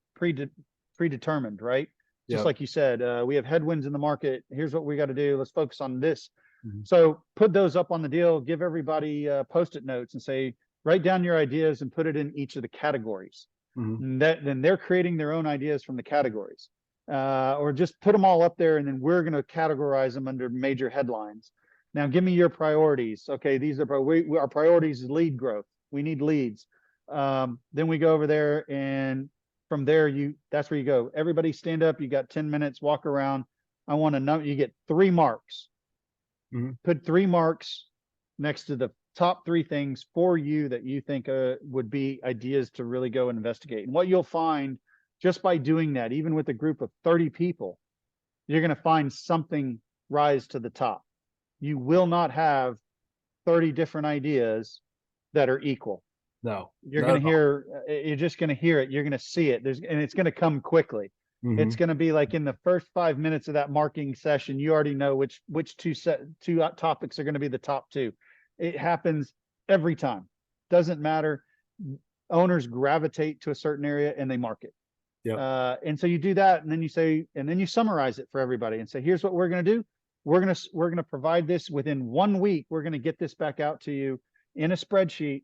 predetermined, right? Just like you said, we have headwinds in the market. Here's what we got to do. Let's focus on this. So put those up on the deal. Give everybody Post-it notes and say, write down your ideas and put it in each of the categories. And then they're creating their own ideas from the categories, or just put them all up there, and then we're going to categorize them under major headlines. Now, give me your priorities. Okay, these are our priorities is lead growth. We need leads. Then we go over there, and from there, that's where you go. Everybody stand up. You got 10 minutes. Walk around. I want to know. You get 3 marks. Put 3 marks next to the top 3 things for you that you think would be ideas to really go and investigate. And what you'll find just by doing that, even with a group of 30 people, you're going to find something rise to the top. You will not have 30 different ideas that are equal. No, you're going to hear, you're just going to hear it. You're going to see it. And it's going to come quickly. It's going to be like in the first 5 minutes of that marketing session, you already know which two topics are going to be the top 2. It happens every time. Doesn't matter. Owners gravitate to a certain area and they mark it. And so you do that, and then you summarize it for everybody and say, here's what we're going to do. We're going to provide this within 1 week. We're going to get this back out to you in a spreadsheet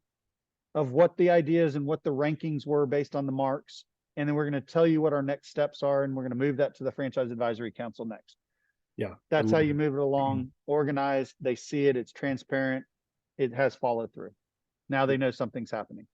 of what the ideas and what the rankings were based on the marks. And then we're going to tell you what our next steps are. And we're going to move that to the Franchise Advisory Council next. That's how you move it along. Organized. They see it. It's transparent. It has follow through. Now they know something's happening.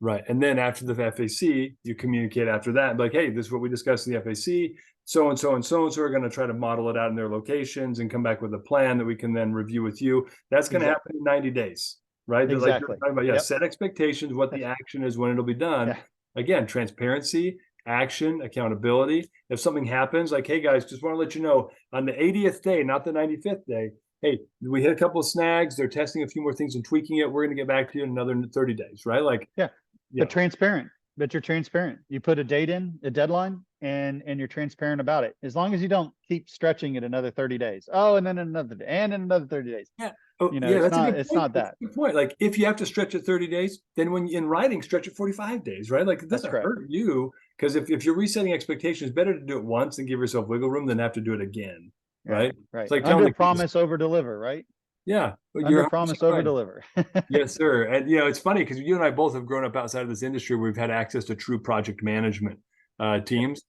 Right. And then after the FAC, you communicate after that, like, hey, this is what we discussed in the FAC. So and so and so and so are going to try to model it out in their locations and come back with a plan that we can then review with you. That's going to happen in 90 days, right? Exactly. Like you're talking about, set expectations, what the action is, when it'll be done. Again, transparency, action, accountability. If something happens, like, hey guys, just want to let you know, on the 80th day, not the 95th day, hey, we hit a couple of snags. They're testing a few more things and tweaking it. We're going to get back to you in another 30 days, right? Like, but transparent. But you're transparent. You put a date in, a deadline, and you're transparent about it. As long as you don't keep stretching it another 30 days. Oh, and then another day, and another 30 days. It's not that. That's a good point. Like, if you have to stretch it 30 days, then when in writing, stretch it 45 days, right? Like, it doesn't hurt you, because if you're resetting expectations, better to do it once and give yourself wiggle room than have to do it again. Right. Right. It's like under promise, over deliver, right? Yeah, well, Under you're promise, 100% over right. deliver. Yes, sir. And it's funny because you and I both have grown up outside of this industry where we've had access to true project management Yep. teams.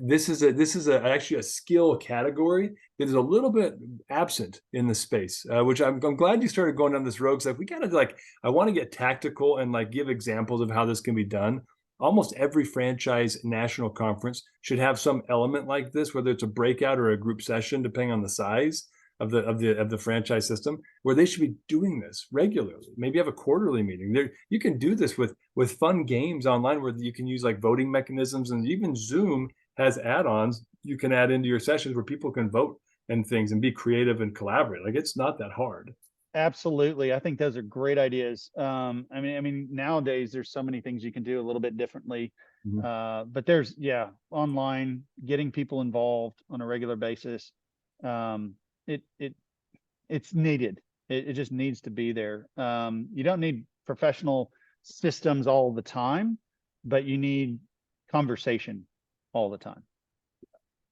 This is actually a skill category that is a little bit absent in the space, which I'm glad you started going down this road. Because we gotta I want to get tactical and like give examples of how this can be done. Almost every franchise national conference should have some element like this, whether it's a breakout or a group session, depending on the size of the franchise system, where they should be doing this regularly. Maybe have a quarterly meeting. There, you can do this with fun games online where you can use like voting mechanisms, and even Zoom has add-ons you can add into your sessions where people can vote and things and be creative and collaborate. Like it's not that hard. Absolutely. I think those are great ideas. I mean, nowadays there's so many things you can do a little bit differently. Mhm. But there's, yeah, online, getting people involved on a regular basis. Um, it it it's needed. It just needs to be there. You don't need professional systems all the time, but you need conversation all the time.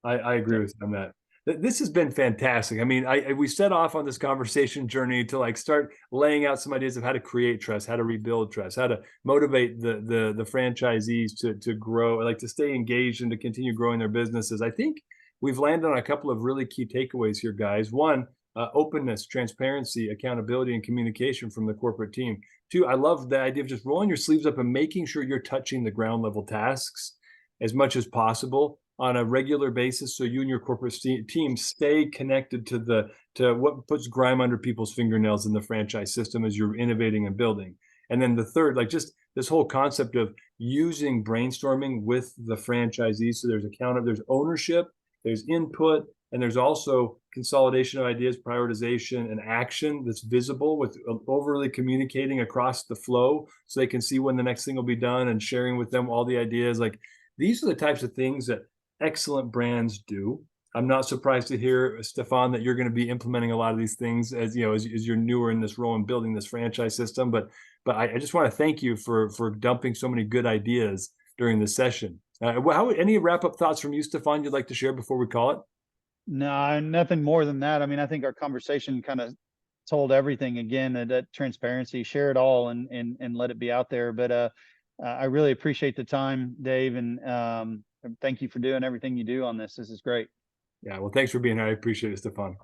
I agree So with you on that. This has been fantastic. I mean, we set off on this conversation journey to like start laying out some ideas of how to create trust, how to rebuild trust, how to motivate the franchisees to grow, like to stay engaged and to continue growing their businesses. I think we've landed on a couple of really key takeaways here, guys. One, openness, transparency, accountability, and communication from the corporate team. Two, I love the idea of just rolling your sleeves up and making sure you're touching the ground level tasks as much as possible on a regular basis, so you and your corporate team stay connected to what puts grime under people's fingernails in the franchise system as you're innovating and building. And then the third, like just this whole concept of using brainstorming with the franchisees, so there's ownership, there's input, and there's also consolidation of ideas, prioritization, and action that's visible with overly communicating across the flow so they can see when the next thing will be done and sharing with them all the ideas. Like these are the types of things that excellent brands do. I'm not surprised to hear, Stefan, that you're going to be implementing a lot of these things as as you're newer in this role and building this franchise system. But I just want to thank you for dumping so many good ideas during this session. Any wrap up thoughts from you, Stefan, you'd like to share before we call it? no, nothing more than that. I mean, I think our conversation kind of told everything. Again, that transparency, share it all, and let it be out there. But I really appreciate the time, Dave, and thank you for doing everything you do on this. This is great. Yeah, well, thanks for being here. I appreciate it, Stefan.